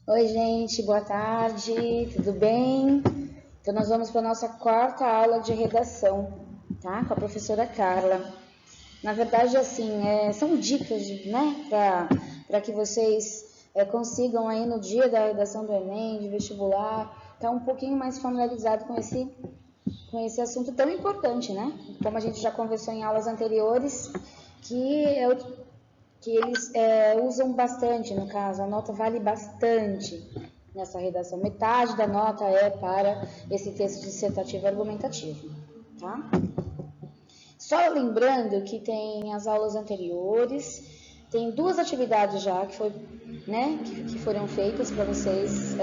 Oi, gente, boa tarde, tudo bem? Então, nós vamos para a nossa quarta aula de redação, tá? Com a professora Carla. Na verdade, assim, são dicas, né, para que vocês consigam aí no dia da redação do Enem, de vestibular, estar um pouquinho mais familiarizado com esse assunto tão importante, né? Como a gente já conversou em aulas anteriores, que é o que eles usam bastante, no caso, a nota vale bastante nessa redação. Metade da nota é para esse texto dissertativo argumentativo, tá? Só lembrando que tem as aulas anteriores, tem duas atividades já que, que foram feitas para vocês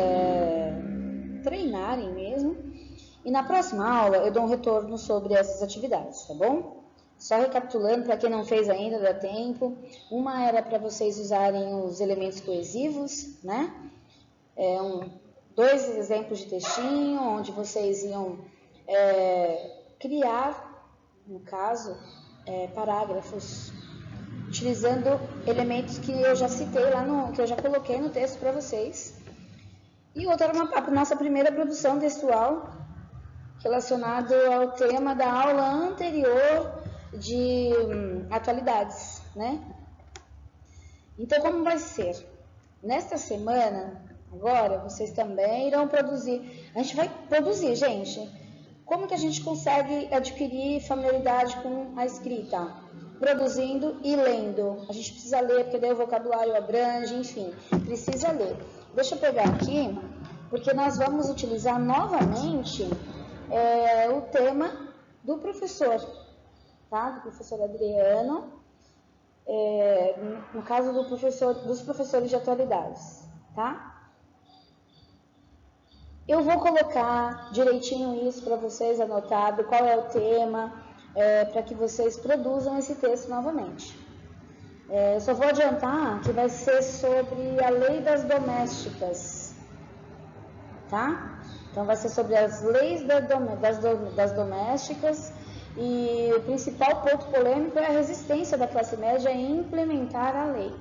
treinarem mesmo. E na próxima aula eu dou um retorno sobre essas atividades, tá bom? Só recapitulando, para quem não fez ainda, dá tempo. Uma era para vocês usarem os elementos coesivos, né? Dois exemplos de textinho, onde vocês iam criar, no caso, parágrafos, utilizando elementos que eu já citei lá que eu já coloquei no texto para vocês. E outra era a nossa primeira produção textual, relacionado ao tema da aula anterior de atualidades, né? Então, como vai ser? Nesta semana, agora, vocês também irão produzir. A gente vai produzir, gente. Como que a gente consegue adquirir familiaridade com a escrita? Produzindo e lendo. A gente precisa ler, porque daí o vocabulário abrange, enfim, precisa ler. Deixa eu pegar aqui, porque nós vamos utilizar novamente o tema do professor, tá? Do professor Adriano, no caso dos professores de atualidades, tá? Eu vou colocar direitinho isso para vocês anotado, qual é o tema, para que vocês produzam esse texto novamente. Eu só vou adiantar que vai ser sobre a lei das domésticas, tá? Então, vai ser sobre as leis das domésticas, e o principal ponto polêmico é a resistência da classe média em implementar a lei.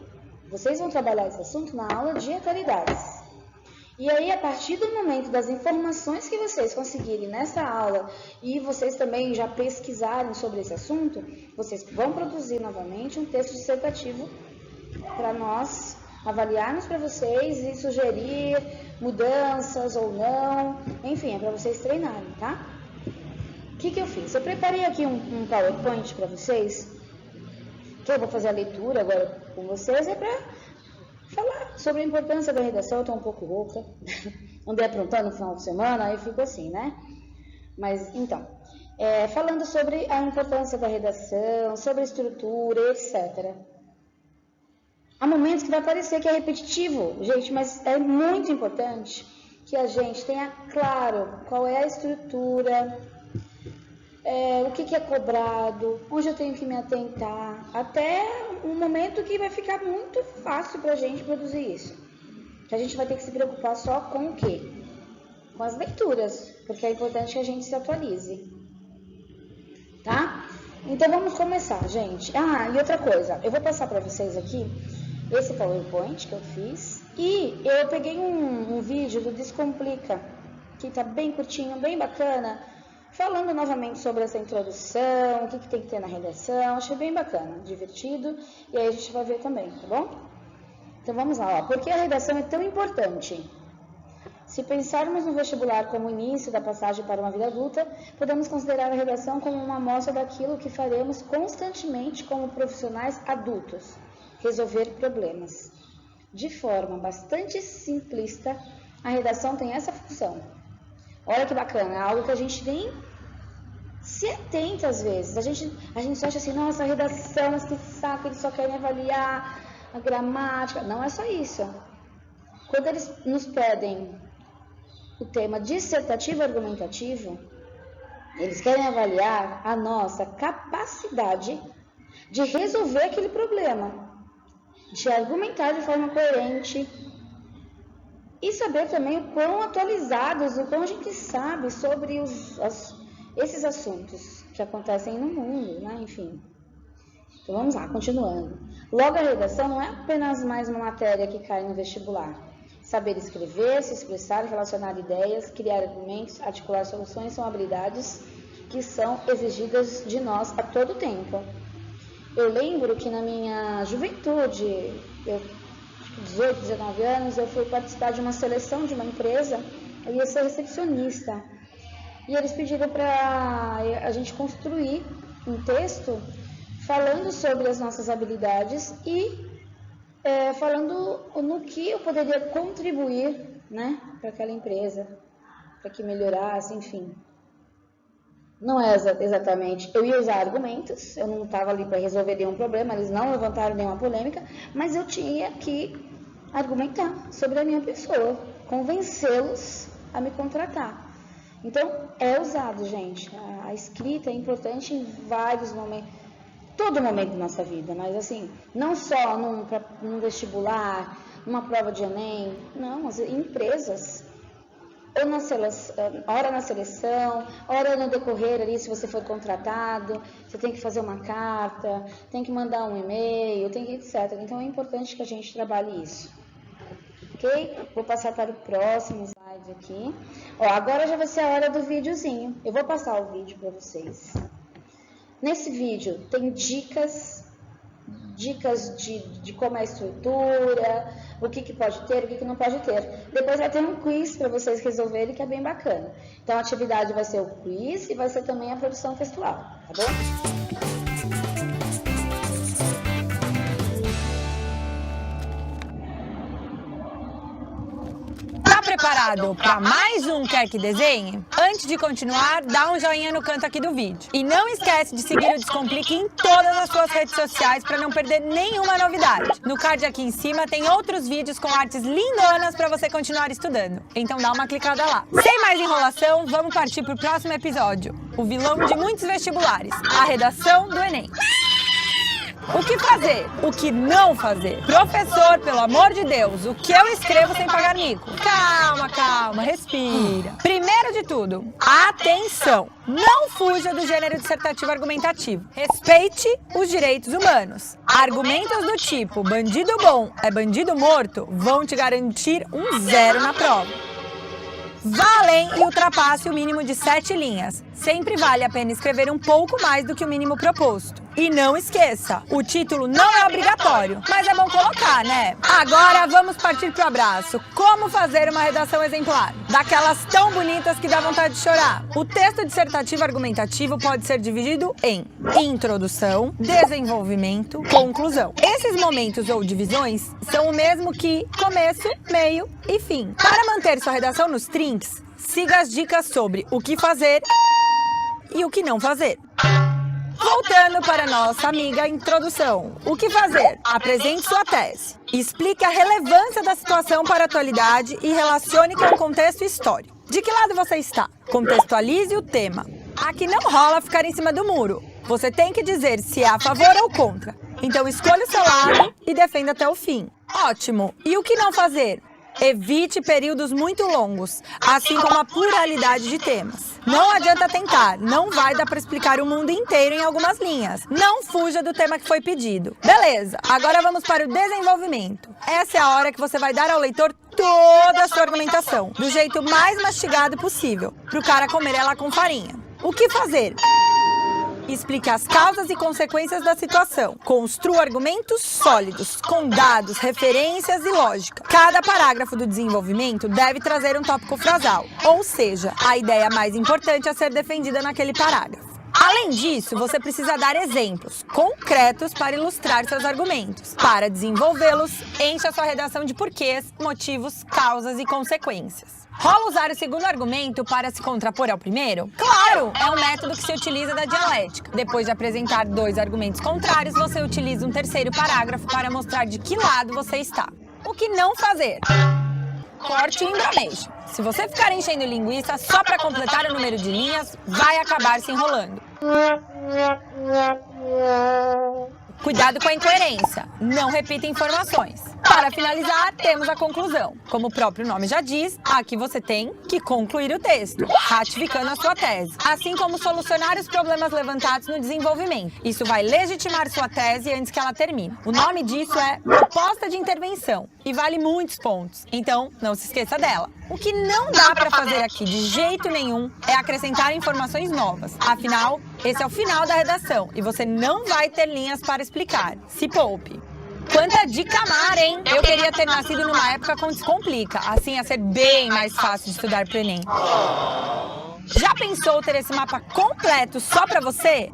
Vocês vão trabalhar esse assunto na aula de atualidades. E aí, a partir do momento das informações que vocês conseguirem nessa aula, e vocês também já pesquisarem sobre esse assunto, vocês vão produzir novamente um texto dissertativo para nós avaliarmos para vocês e sugerir mudanças ou não, enfim, é para vocês treinarem, tá? O que eu fiz? Eu preparei aqui um PowerPoint para vocês, que eu vou fazer a leitura agora com vocês, é para falar sobre a importância da redação. Eu estou um pouco rouca, andei aprontando no final de semana, aí fico assim, né? Mas, então, falando sobre a importância da redação, sobre a estrutura, etc. Há momentos que vai parecer que é repetitivo, gente, mas é muito importante que a gente tenha claro qual é a estrutura, o que é cobrado, onde eu tenho que me atentar, até um momento que vai ficar muito fácil para a gente produzir isso. Que a gente vai ter que se preocupar só com o quê? Com as leituras, porque é importante que a gente se atualize. Tá? Então vamos começar, gente. E outra coisa, eu vou passar para vocês aqui esse PowerPoint que eu fiz, e eu peguei um vídeo do Descomplica, que está bem curtinho, bem bacana, falando novamente sobre essa introdução, o que tem que ter na redação. Achei bem bacana, divertido, e aí a gente vai ver também, tá bom? Então vamos lá, por que a redação é tão importante? Se pensarmos no vestibular como o início da passagem para uma vida adulta, podemos considerar a redação como uma amostra daquilo que faremos constantemente como profissionais adultos: resolver problemas. De forma bastante simplista, a redação tem essa função. Olha que bacana, é algo que a gente nem se atenta às vezes. A gente só acha assim, nossa, a redação, que saco, eles só querem avaliar a gramática. Não é só isso. Quando eles nos pedem o tema dissertativo argumentativo, eles querem avaliar a nossa capacidade de resolver aquele problema, de argumentar de forma coerente e saber também o quão atualizados, o quão a gente sabe sobre esses assuntos que acontecem no mundo, né? Enfim. Então vamos lá, continuando. Logo, a redação não é apenas mais uma matéria que cai no vestibular. Saber escrever, se expressar, relacionar ideias, criar argumentos, articular soluções são habilidades que são exigidas de nós a todo tempo. Eu lembro que na minha juventude, 18, 19 anos, eu fui participar de uma seleção de uma empresa, eu ia ser recepcionista. E eles pediram para a gente construir um texto falando sobre as nossas habilidades e falando no que eu poderia contribuir, né, para aquela empresa, para que melhorasse, enfim. Não é exatamente, eu ia usar argumentos, eu não estava ali para resolver nenhum problema, eles não levantaram nenhuma polêmica, mas eu tinha que argumentar sobre a minha pessoa, convencê-los a me contratar. Então, é usado, gente. A escrita é importante em vários momentos, todo momento da nossa vida, mas assim, não só num vestibular, numa prova de Enem, não, em empresas. Ou hora na seleção, hora no decorrer ali, se você for contratado, você tem que fazer uma carta, tem que mandar um e-mail, tem que etc. Então, é importante que a gente trabalhe isso. Ok? Vou passar para o próximo slide aqui. Ó, agora já vai ser a hora do videozinho. Eu vou passar o vídeo para vocês. Nesse vídeo tem dicas de como é a estrutura, o que pode ter, o que não pode ter. Depois vai ter um quiz para vocês resolverem, que é bem bacana. Então, a atividade vai ser o quiz e vai ser também a produção textual, tá bom? Preparado para mais um Quer Que Desenhe? Antes de continuar, dá um joinha no canto aqui do vídeo. E não esquece de seguir o Descomplique em todas as suas redes sociais para não perder nenhuma novidade. No card aqui em cima tem outros vídeos com artes lindonas para você continuar estudando. Então dá uma clicada lá. Sem mais enrolação, vamos partir para o próximo episódio. O vilão de muitos vestibulares, a redação do Enem. O que fazer? O que não fazer? Professor, pelo amor de Deus, o que eu escrevo sem pagar mico? Calma, respira. Primeiro de tudo, atenção! Não fuja do gênero dissertativo argumentativo. Respeite os direitos humanos. Argumentos do tipo bandido bom é bandido morto vão te garantir um 0 na prova. Vá além e ultrapasse o mínimo de 7 linhas. Sempre vale a pena escrever um pouco mais do que o mínimo proposto. E não esqueça, o título não é obrigatório, mas é bom colocar, né? Agora vamos partir pro abraço. Como fazer uma redação exemplar? Daquelas tão bonitas que dá vontade de chorar. O texto dissertativo argumentativo pode ser dividido em introdução, desenvolvimento, conclusão. Esses momentos ou divisões são o mesmo que começo, meio e fim. Para manter sua redação nos trinques, siga as dicas sobre o que fazer e o que não fazer. Voltando para nossa amiga introdução. O que fazer? Apresente sua tese. Explique a relevância da situação para a atualidade e relacione com o contexto histórico. De que lado você está? Contextualize o tema. Aqui não rola ficar em cima do muro. Você tem que dizer se é a favor ou contra. Então escolha o seu lado e defenda até o fim. Ótimo! E o que não fazer? Evite períodos muito longos, assim como a pluralidade de temas. Não adianta tentar, não vai dar para explicar o mundo inteiro em algumas linhas. Não fuja do tema que foi pedido. Beleza, agora vamos para o desenvolvimento. Essa é a hora que você vai dar ao leitor toda a sua argumentação, do jeito mais mastigado possível, para o cara comer ela com farinha. O que fazer? Explique as causas e consequências da situação. Construa argumentos sólidos, com dados, referências e lógica. Cada parágrafo do desenvolvimento deve trazer um tópico frasal, ou seja, a ideia mais importante a ser defendida naquele parágrafo. Além disso, você precisa dar exemplos concretos para ilustrar seus argumentos. Para desenvolvê-los, encha sua redação de porquês, motivos, causas e consequências. Rola usar o segundo argumento para se contrapor ao primeiro? Claro! É um método que se utiliza da dialética. Depois de apresentar 2 argumentos contrários, você utiliza um terceiro parágrafo para mostrar de que lado você está. O que não fazer? Corte o embramejo. Se você ficar enchendo linguiça só para completar o número de linhas, vai acabar se enrolando. Cuidado com a incoerência. Não repita informações. Para finalizar, temos a conclusão. Como o próprio nome já diz, aqui você tem que concluir o texto, ratificando a sua tese, assim como solucionar os problemas levantados no desenvolvimento. Isso vai legitimar sua tese antes que ela termine. O nome disso é proposta de intervenção e vale muitos pontos, então não se esqueça dela. O que não dá para fazer aqui de jeito nenhum é acrescentar informações novas. Afinal, esse é o final da redação e você não vai ter linhas para explicar. Se poupe. Quanta dica amar, hein? Eu queria ter nascido numa época com Descomplica. Assim ia ser bem mais fácil de estudar pro Enem. Já pensou ter esse mapa completo só pra você?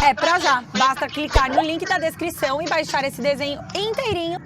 É pra já. Basta clicar no link da descrição e baixar esse desenho inteirinho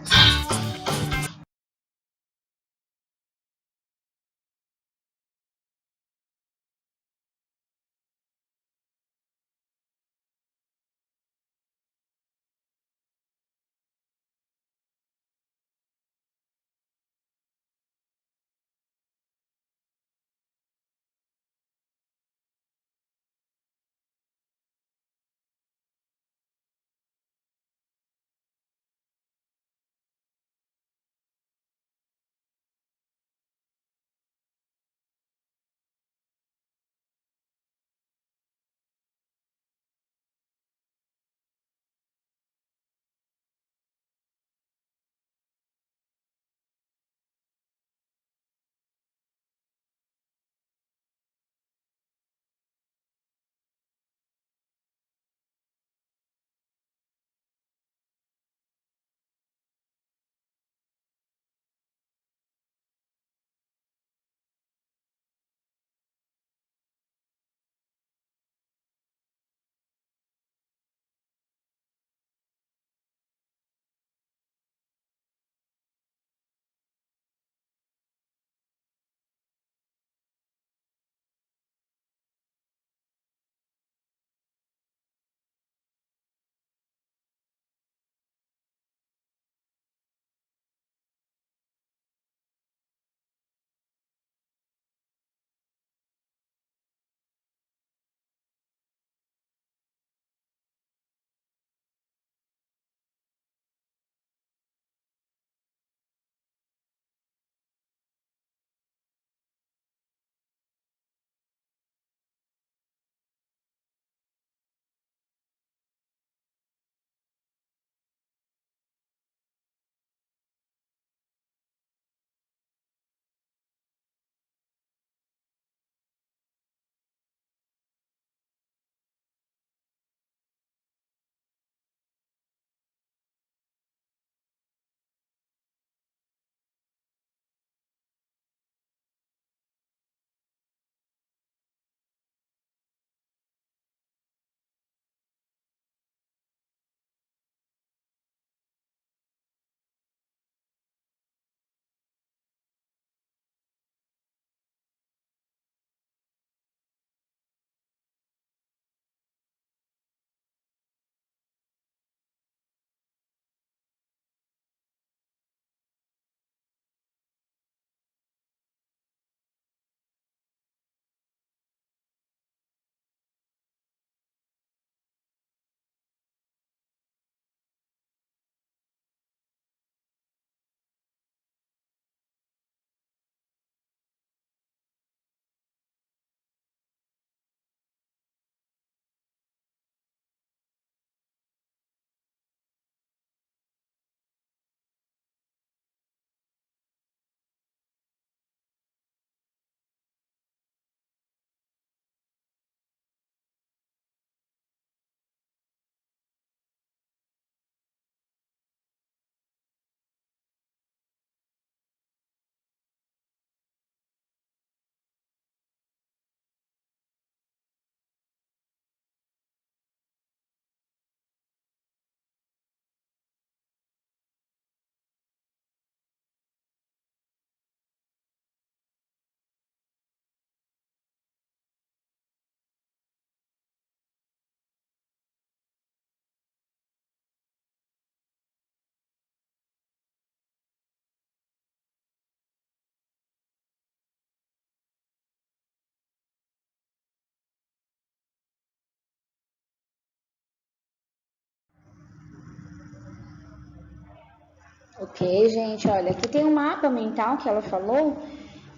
Ok, gente, olha, aqui tem um mapa mental que ela falou,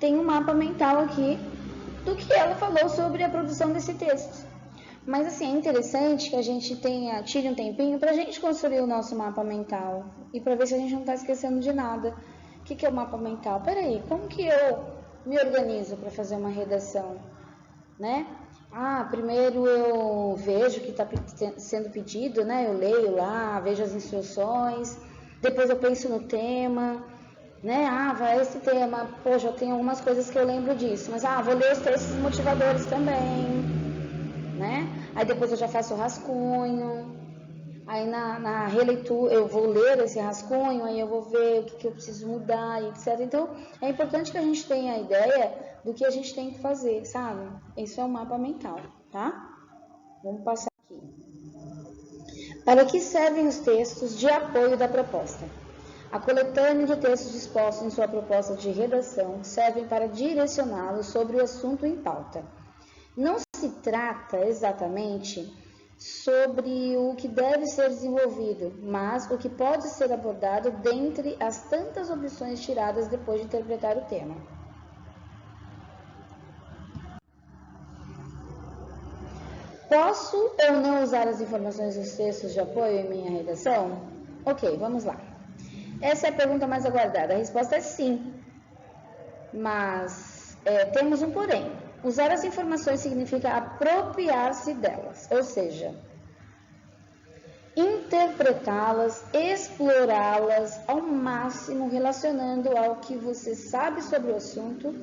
tem um mapa mental aqui do que ela falou sobre a produção desse texto. Mas assim, é interessante que a gente tire um tempinho para a gente construir o nosso mapa mental e para ver se a gente não está esquecendo de nada. O que é o mapa mental? Peraí, como que eu me organizo para fazer uma redação, né? Primeiro eu vejo o que está sendo pedido, né? Eu leio lá, vejo as instruções, depois eu penso no tema, né? Vai esse tema, poxa, eu tenho algumas coisas que eu lembro disso, mas vou ler os textos motivadores também, né? Aí depois eu já faço o rascunho, aí na releitura eu vou ler esse rascunho, aí eu vou ver o que eu preciso mudar, etc. Então, é importante que a gente tenha a ideia do que a gente tem que fazer, sabe? Isso é um mapa mental, tá? Vamos passar aqui. Para que servem os textos de apoio da proposta? A coletânea de textos dispostos em sua proposta de redação servem para direcioná-lo sobre o assunto em pauta. Não se trata exatamente sobre o que deve ser desenvolvido, mas o que pode ser abordado dentre as tantas opções tiradas depois de interpretar o tema. Posso ou não usar as informações dos textos de apoio em minha redação? Ok, vamos lá. Essa é a pergunta mais aguardada. A resposta é sim, mas temos um porém. Usar as informações significa apropriar-se delas, ou seja, interpretá-las, explorá-las ao máximo, relacionando ao que você sabe sobre o assunto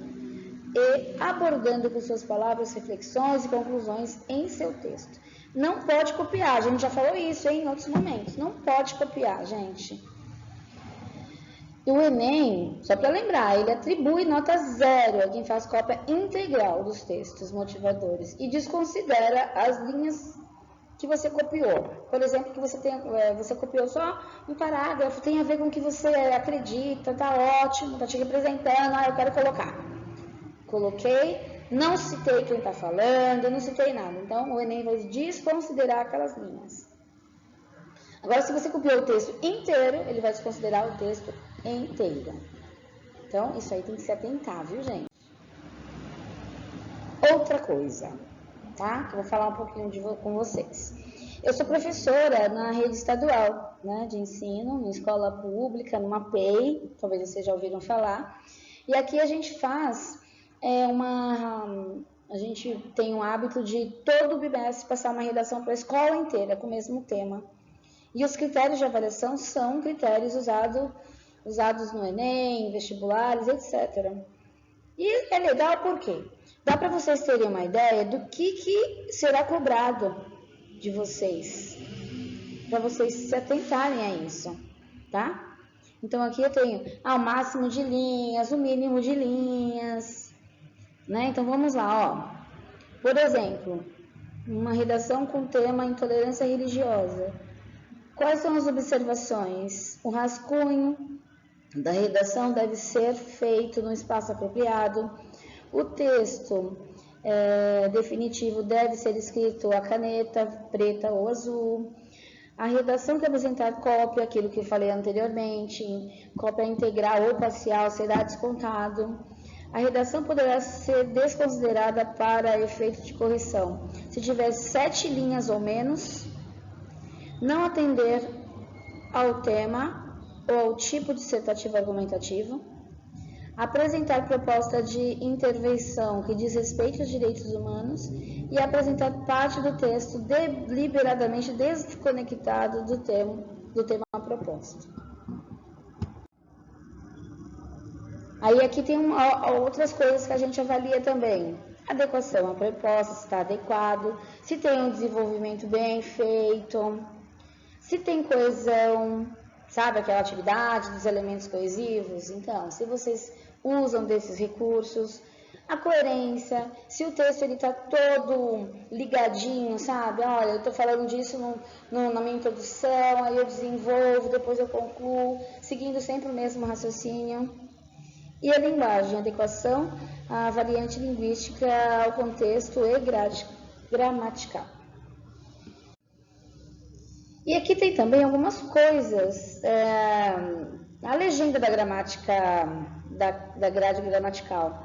e abordando com suas palavras, reflexões e conclusões em seu texto. Não pode copiar, a gente já falou isso em outros momentos, não pode copiar, gente. E o Enem, só para lembrar, ele atribui nota 0 a quem faz cópia integral dos textos motivadores e desconsidera as linhas que você copiou. Por exemplo, que você copiou só um parágrafo, tem a ver com o que você acredita, tá ótimo, tá te representando, eu quero colocar. Coloquei, não citei quem está falando, não citei nada. Então, o Enem vai desconsiderar aquelas linhas. Agora, se você copiou o texto inteiro, ele vai desconsiderar o texto inteiro. Então, isso aí tem que se atentar, viu, gente? Outra coisa, tá? Que eu vou falar um pouquinho com vocês. Eu sou professora na rede estadual, né, de ensino, em escola pública, numa PEI, talvez vocês já ouviram falar. E aqui a gente faz a gente tem um hábito de todo bimestre passar uma redação para a escola inteira com o mesmo tema. E os critérios de avaliação são critérios usados no Enem, vestibulares, etc. E é legal porque dá para vocês terem uma ideia do que será cobrado de vocês, para vocês se atentarem a isso, tá? Então aqui eu tenho o máximo de linhas, o mínimo de linhas, né? Então vamos lá, ó. Por exemplo, uma redação com o tema intolerância religiosa. Quais são as observações? O rascunho da redação deve ser feito no espaço apropriado. O texto definitivo deve ser escrito a caneta preta ou azul. A redação que apresentar cópia, aquilo que eu falei anteriormente, cópia integral ou parcial será descontado. A redação poderá ser desconsiderada para efeito de correção se tiver 7 linhas ou menos, não atender ao tema ou ao tipo dissertativo argumentativo, apresentar proposta de intervenção que diz respeito aos direitos humanos e apresentar parte do texto deliberadamente desconectado do tema proposto. Aí aqui tem outras coisas que a gente avalia também. Adequação à proposta, se está adequado, se tem um desenvolvimento bem feito, se tem coesão, sabe, aquela atividade dos elementos coesivos. Então, se vocês usam desses recursos, a coerência, se o texto está todo ligadinho, sabe, olha, eu estou falando disso na minha introdução, aí eu desenvolvo, depois eu concluo, seguindo sempre o mesmo raciocínio. E a linguagem, adequação à variante linguística, ao contexto e gramatical. E aqui tem também algumas coisas A legenda da gramática, da grade gramatical.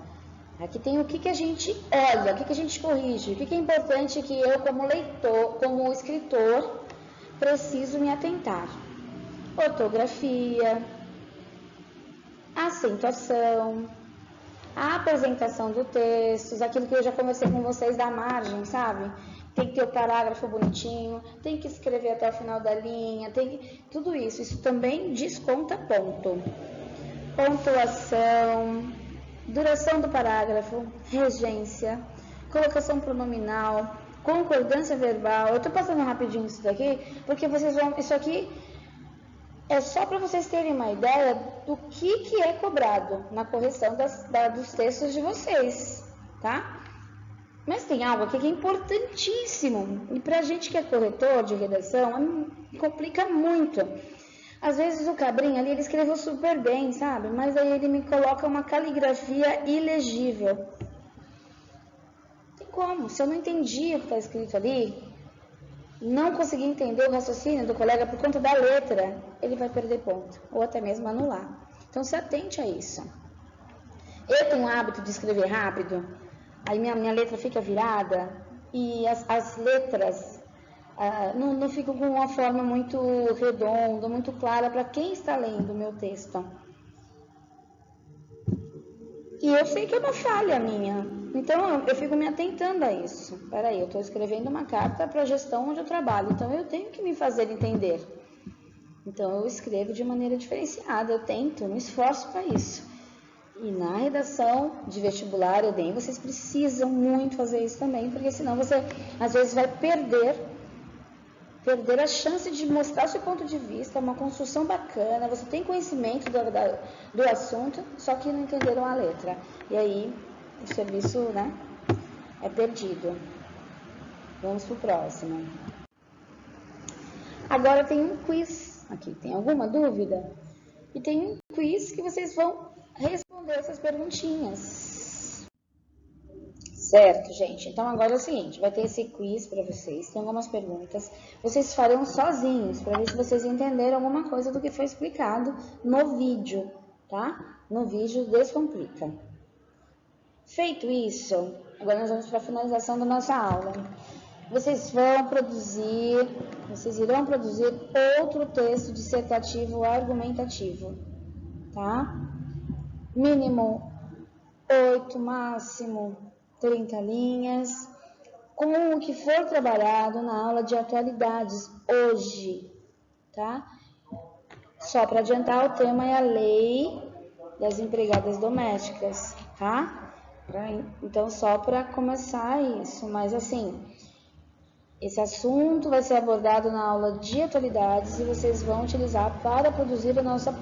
Aqui tem o que a gente olha, o que a gente corrige, o que é importante que eu, como leitor, como escritor, preciso me atentar. Ortografia, acentuação, a apresentação do texto, aquilo que eu já conversei com vocês da margem, sabe? Tem que ter o parágrafo bonitinho, tem que escrever até o final da linha, tudo isso. Isso também desconta ponto. Pontuação, duração do parágrafo, regência, colocação pronominal, concordância verbal. Eu estou passando rapidinho isso daqui, porque vocês vão... Isso aqui é só para vocês terem uma ideia do que é cobrado na correção dos textos de vocês, tá? Mas tem algo aqui que é importantíssimo, e para a gente que é corretor de redação, complica muito. Às vezes o cabrinho ali, ele escreveu super bem, sabe? Mas aí ele me coloca uma caligrafia ilegível. Tem como? Se eu não entendi o que está escrito ali, não consegui entender o raciocínio do colega por conta da letra, ele vai perder ponto, ou até mesmo anular. Então, se atente a isso. Eu tenho o hábito de escrever rápido, aí minha letra fica virada, e as letras não ficam com uma forma muito redonda, muito clara para quem está lendo o meu texto. E eu sei que é uma falha minha, então eu fico me atentando a isso. Peraí, eu estou escrevendo uma carta para a gestão onde eu trabalho, então eu tenho que me fazer entender. Então eu escrevo de maneira diferenciada, eu tento, me esforço para isso. E na redação de vestibular, EDEM, vocês precisam muito fazer isso também, porque senão você às vezes vai perder a chance de mostrar seu ponto de vista, uma construção bacana, você tem conhecimento do assunto, só que não entenderam a letra. E aí, o serviço, né, é perdido. Vamos pro próximo. Agora tem um quiz aqui. Tem alguma dúvida? E tem um quiz que vocês vão responder essas perguntinhas. Certo, gente? Então, agora é o seguinte, vai ter esse quiz para vocês, tem algumas perguntas. Vocês farão sozinhos, para ver se vocês entenderam alguma coisa do que foi explicado no vídeo, tá? No vídeo Descomplica. Feito isso, agora nós vamos para a finalização da nossa aula. Vocês irão produzir outro texto dissertativo argumentativo, tá? Mínimo 8, máximo 30 linhas, com o que for trabalhado na aula de atualidades hoje, tá? Só para adiantar, o tema é a lei das empregadas domésticas, tá? Então, só para começar isso, mas assim, esse assunto vai ser abordado na aula de atualidades e vocês vão utilizar para produzir o nosso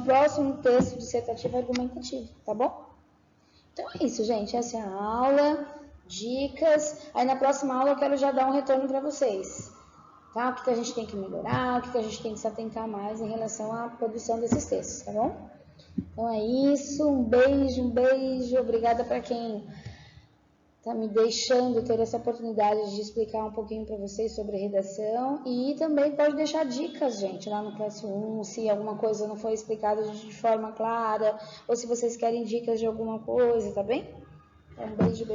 próximo texto dissertativo argumentativo, tá bom? Então é isso, gente. Essa é a aula, dicas. Aí na próxima aula eu quero já dar um retorno para vocês, tá? O que a gente tem que melhorar, o que a gente tem que se atentar mais em relação à produção desses textos, tá bom? Então é isso. Um beijo. Obrigada para quem tá me deixando ter essa oportunidade de explicar um pouquinho para vocês sobre redação. E também pode deixar dicas, gente, lá no Classroom, se alguma coisa não foi explicada de forma clara, ou se vocês querem dicas de alguma coisa, tá bem? Então, beijo.